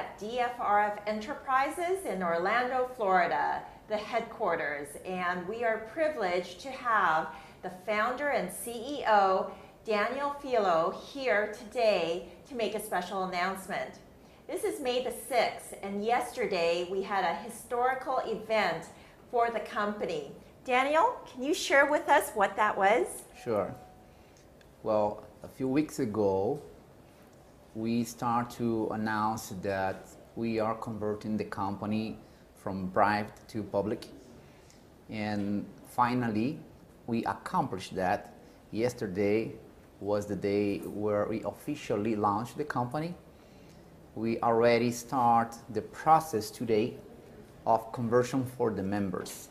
at DFRF Enterprises in Orlando, Florida, the headquarters, and we are privileged to have the founder and CEO, Daniel Filo, here today to make a special announcement. This is May the 6th, and yesterday we had a historical event for the company. Daniel, can you share with us what that was? Sure. Well, a few weeks ago, we start to announce that we are converting the company from private to public. And finally, we accomplished that. Yesterday was the day where we officially launched the company. We already start the process today of conversion for the members.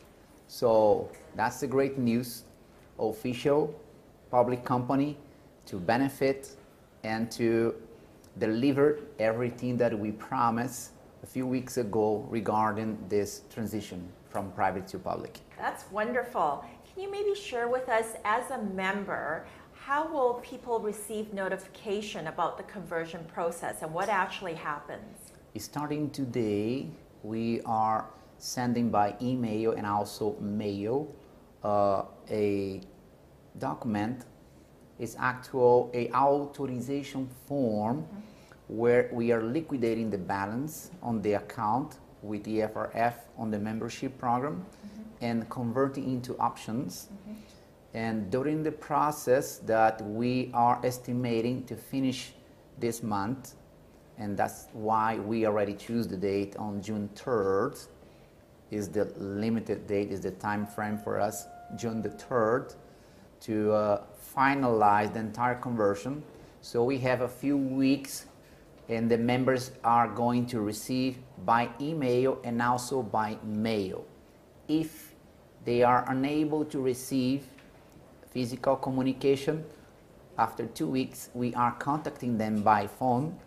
So that's the great news. Official public company to benefit and to deliver everything that we promised a few weeks ago regarding this transition from private to public. That's wonderful. Can you maybe share with us, as a member, how will people receive notification about the conversion process and what actually happens? Starting today, we are sending by email and also mail a document. It's actually an authorization form where we are liquidating the balance on the account with the DFRF on the membership program and converting into options. And during the process that we are estimating to finish this month, and that's why we already choose the date on June 3rd, is the limited date, is the time frame for us, June the 3rd, to finalize the entire conversion. So we have a few weeks, and the members are going to receive by email and also by mail. If they are unable to receive physical communication, after 2 weeks, we are contacting them by phone.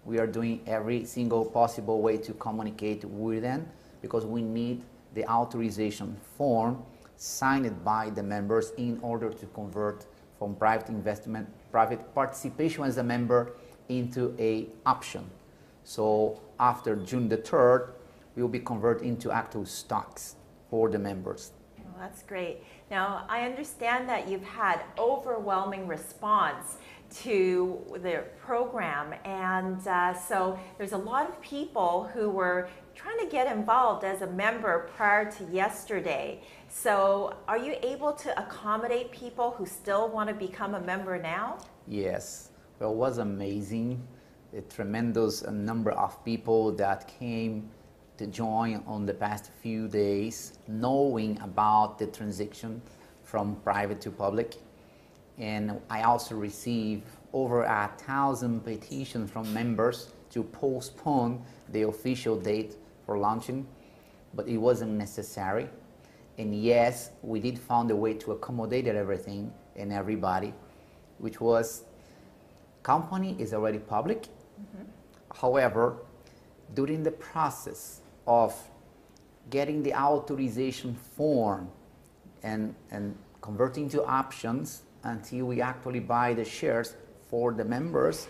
We are doing every single possible way to communicate with them because we need the authorization form signed by the members in order to convert from private investment, private participation as a member into a option. So after June the 3rd, we will be converted into actual stocks for the members. Well, that's great. Now, I understand that you've had overwhelming response to the program, and so there's a lot of people who were trying to get involved as a member prior to yesterday. So are you able to accommodate people who still want to become a member now? Yes. Well, it was amazing. A tremendous number of people that came to join on the past few days, knowing about the transition from private to public. And I also received over 1,000 petitions from members to postpone the official date for launching, but it wasn't necessary. And yes, we did find a way to accommodate everything and everybody, which was, company is already public. However, during the process of getting the authorization form and converting to options until we actually buy the shares for the members,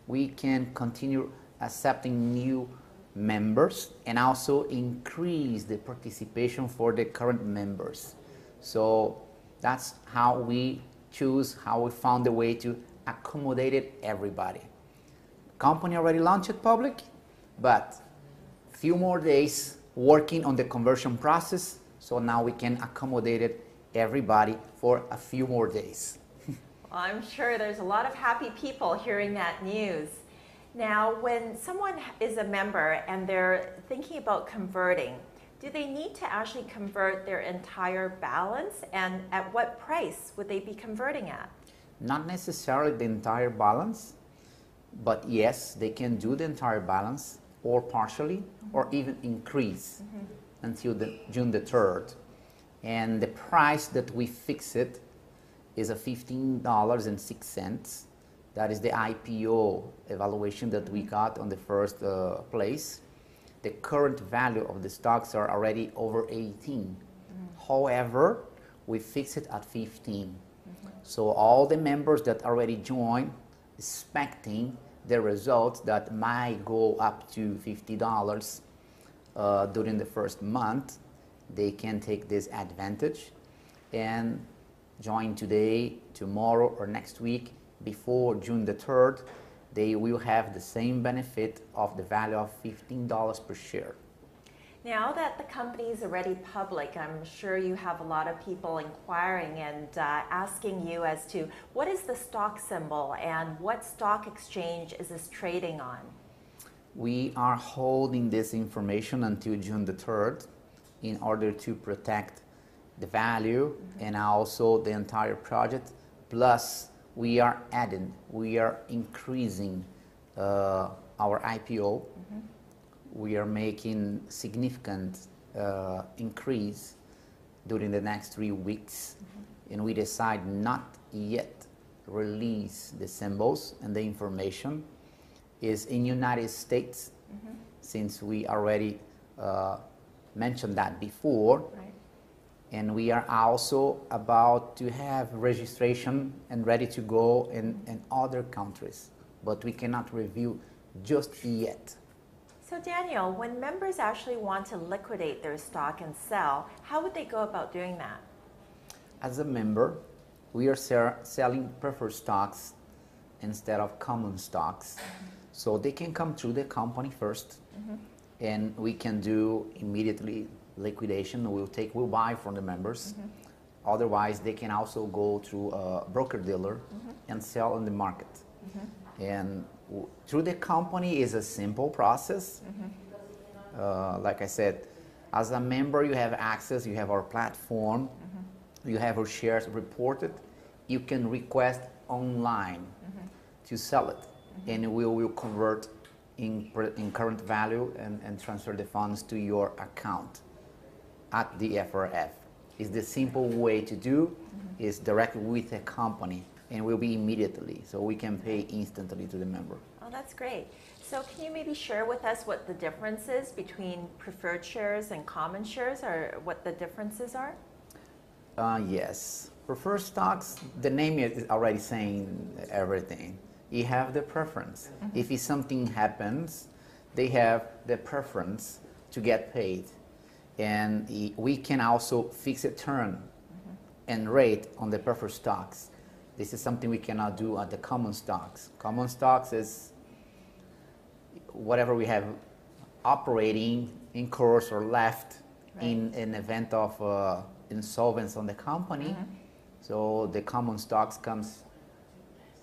we can continue accepting new members and also increase the participation for the current members. So that's how we choose, how we found a way to accommodate everybody. Company already launched public, but few more days working on the conversion process, so now we can accommodate everybody for a few more days. Well, I'm sure there's a lot of happy people hearing that news. Now, when someone is a member and they're thinking about converting, do they need to actually convert their entire balance, and at what price would they be converting at? Not necessarily the entire balance, but yes, they can do the entire balance or partially or even increase until June the 3rd. And the price that we fix it is a $15.06. That is the IPO evaluation that we got on the first place. The current value of the stocks are already over 18. However, we fix it at 15. So all the members that already joined expecting the results that might go up to $50 during the first month, they can take this advantage and join today, tomorrow, or next week before June the 3rd. They will have the same benefit of the value of $15 per share. Now that the company is already public, I'm sure you have a lot of people inquiring and asking you as to what is the stock symbol and what stock exchange is this trading on? We are holding this information until June the 3rd in order to protect the value and also the entire project. Plus, we are increasing our IPO. We are making significant increase during the next 3 weeks, and we decide not yet release the symbols and the information is in United States, since we already mentioned that before. Right. And we are also about to have registration and ready to go in other countries, but we cannot review just yet. So Daniel, when members actually want to liquidate their stock and sell, how would they go about doing that? As a member, we are selling preferred stocks instead of common stocks. So they can come through the company first, and we can do immediately liquidation. We'll buy from the members. Otherwise, they can also go through a broker dealer and sell in the market. And through the company is a simple process. Like I said, as a member, you have access, you have our platform, you have our shares reported. You can request online to sell it, and we will convert in current value and transfer the funds to your account at DFRF. It's the simple way to do, is directly with a company, and will be immediately, so we can pay instantly to the member. Oh, that's great. So can you maybe share with us what the difference is between preferred shares and common shares, or what the differences are? Yes. Preferred stocks, the name is already saying everything. You have the preference. If something happens, they have the preference to get paid. And we can also fix a term and rate on the preferred stocks. This is something we cannot do at the common stocks. Common stocks is whatever we have operating in course or left in an event of insolvency on the company. So the common stocks comes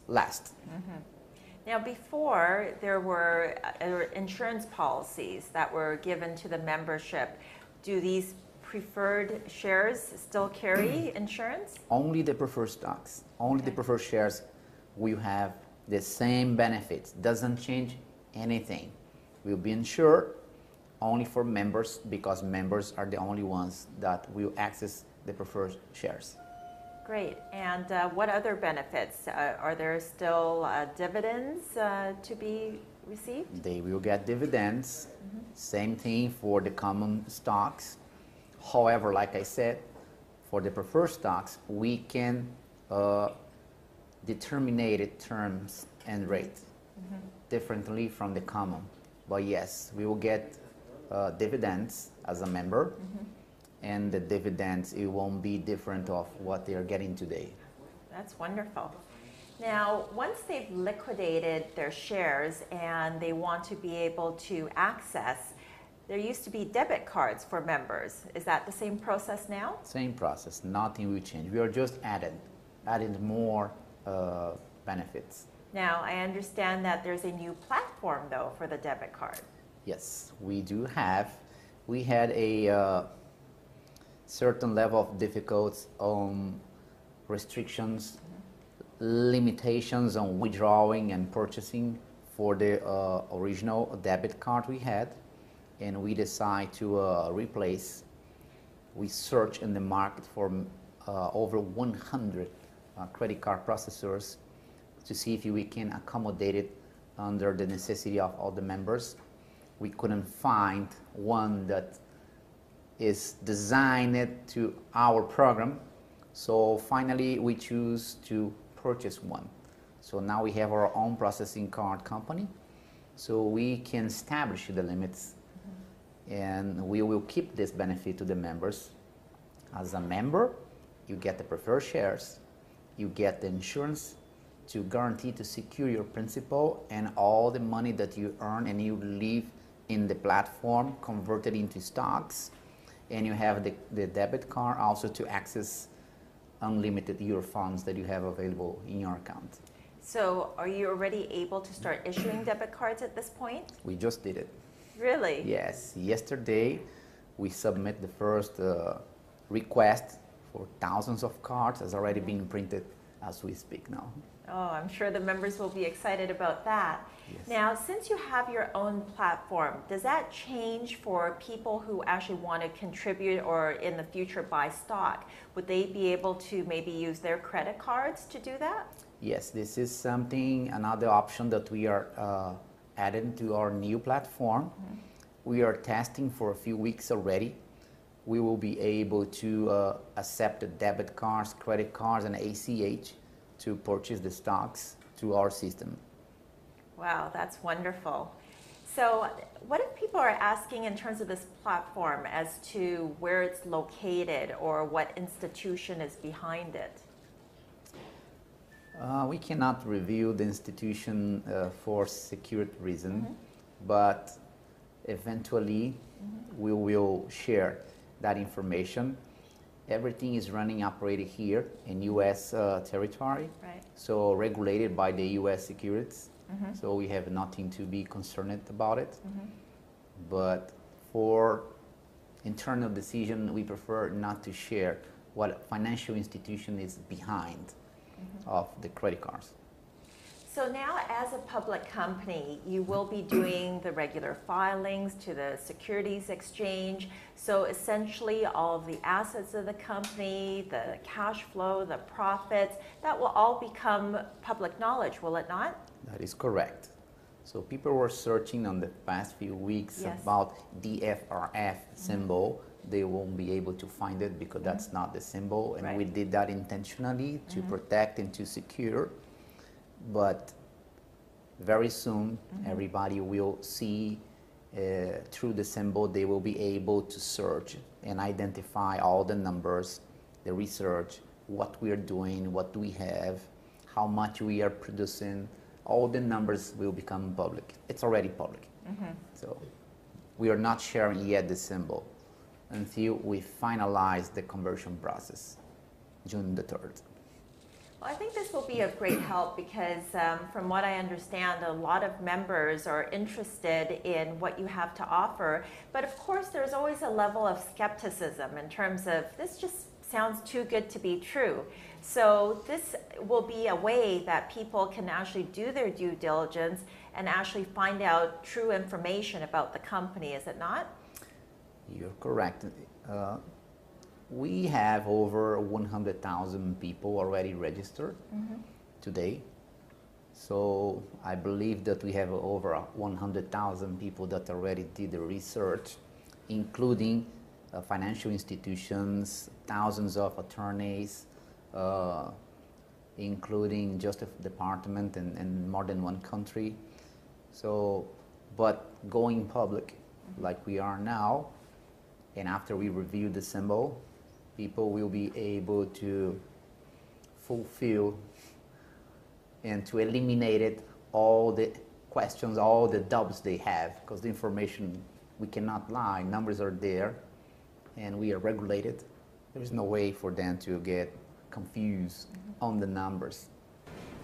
last. Now before, there were insurance policies that were given to the membership. Do these preferred shares still carry insurance? Only the preferred stocks, only the preferred shares will have the same benefits. Doesn't change anything. Will be insured only for members, because members are the only ones that will access the preferred shares. Great. And what other benefits? Are there still dividends to be received? They will get dividends. Same thing for the common stocks. However, like I said, for the preferred stocks, we can determine terms and rate differently from the common. But yes, we will get dividends as a member. And the dividends, it won't be different of what they are getting today. That's wonderful. Now, once they've liquidated their shares and they want to be able to access, there used to be debit cards for members. Is that the same process now? Same process, nothing will change. We are just adding more benefits. Now, I understand that there's a new platform though for the debit card. Yes, we do have. We had a certain level of difficulties on restrictions, limitations on withdrawing and purchasing for the original debit card we had, and we decide to replace. We search in the market for over 100 credit card processors to see if we can accommodate it under the necessity of all the members. We couldn't find one that is designed to our program, so finally we choose to purchase one. So now we have our own processing card company, so we can establish the limits, and we will keep this benefit to the members. As a member, you get the preferred shares, you get the insurance to guarantee to secure your principal and all the money that you earn and you leave in the platform converted into stocks, and you have the debit card also to access unlimited your funds that you have available in your account. So are you already able to start issuing debit cards at this point? We just did it. Really? Yes, yesterday we submit the first request for thousands of cards has already been printed as we speak now. Oh, I'm sure the members will be excited about that. Yes. Now, since you have your own platform, does that change for people who actually want to contribute or in the future buy stock? Would they be able to maybe use their credit cards to do that? Yes, this is another option that we are adding to our new platform. We are testing for a few weeks already. We will be able to accept the debit cards, credit cards, and ACH to purchase the stocks through our system. Wow, that's wonderful. So what if people are asking in terms of this platform as to where it's located or what institution is behind it? We cannot reveal the institution for security reason, but eventually we will share that information. Everything is operated here in U.S. territory, Right. so regulated by the U.S. securities. So we have nothing to be concerned about it. But for internal decision, we prefer not to share what financial institution is behind of the credit cards. So now as a public company, you will be doing the regular filings to the securities exchange. So essentially all of the assets of the company, the cash flow, the profits, that will all become public knowledge, will it not? That is correct. So people were searching on the past few weeks Yes. about DFRF symbol. They won't be able to find it because that's not the symbol. And we did that intentionally to protect and to secure. But very soon, everybody will see through the symbol, they will be able to search and identify all the numbers, the research, what we are doing, what we have, how much we are producing. All the numbers will become public. It's already public. So we are not sharing yet the symbol until we finalize the conversion process, June the 3rd. Well, I think this will be of great help because from what I understand, a lot of members are interested in what you have to offer. But of course, there's always a level of skepticism in terms of this just sounds too good to be true. So this will be a way that people can actually do their due diligence and actually find out true information about the company, is it not? You're correct. We have over 100,000 people already registered today. So I believe that we have over 100,000 people that already did the research, including financial institutions, thousands of attorneys, including Justice Department in more than one country. So, but going public like we are now, and after we review the symbol, people will be able to fulfill and to eliminate it, all the questions, all the doubts they have, because the information, we cannot lie, numbers are there, and we are regulated. There is no way for them to get confused on the numbers.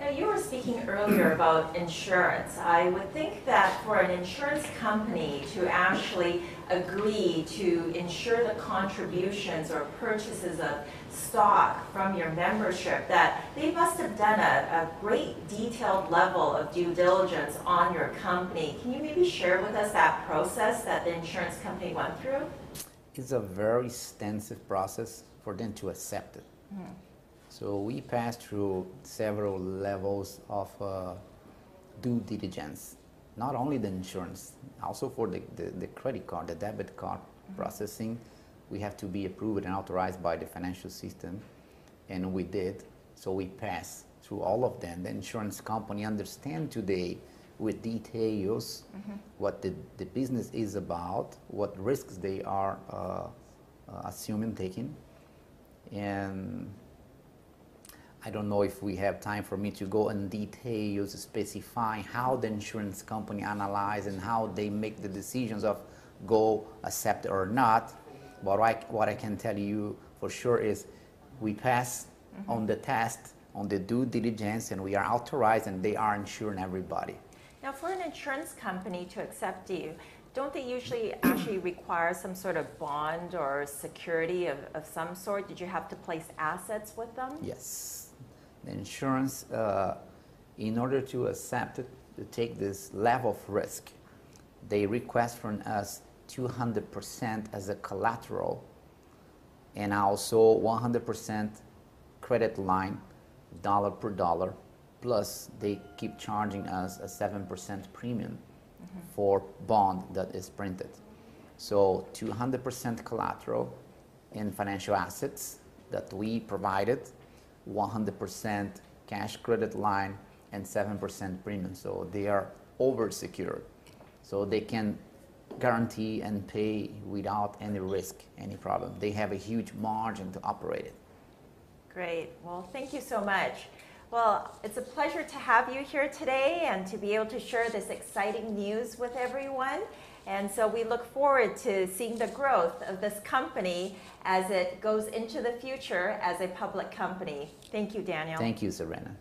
Now, you were speaking earlier about insurance. I would think that for an insurance company to actually agree to insure the contributions or purchases of stock from your membership, that they must have done a great detailed level of due diligence on your company. Can you maybe share with us that process that the insurance company went through? It's a very extensive process for them to accept it. So we passed through several levels of due diligence, not only the insurance, also for the credit card, the debit card processing. We have to be approved and authorized by the financial system, and we did. So we passed through all of them. The insurance company understand today with details what the business is about, what risks they are assuming, taking. And I don't know if we have time for me to go in details specifying how the insurance company analyze and how they make the decisions of go accept or not. But what I can tell you for sure is we pass on the test, on the due diligence, and we are authorized and they are insuring everybody. Now, for an insurance company to accept you, don't they usually actually require some sort of bond or security of some sort? Did you have to place assets with them? Yes. The insurance, in order to accept it, to take this level of risk, they request from us 200% as a collateral and also 100% credit line, dollar per dollar, plus they keep charging us a 7% premium for bond that is printed. So 200% collateral in financial assets that we provided, 100% cash credit line, and 7% premium. So they are over secured. So they can guarantee and pay without any risk, any problem. They have a huge margin to operate it. Great. Well, thank you so much. Well, it's a pleasure to have you here today and to be able to share this exciting news with everyone. And so we look forward to seeing the growth of this company as it goes into the future as a public company. Thank you, Daniel. Thank you, Serena.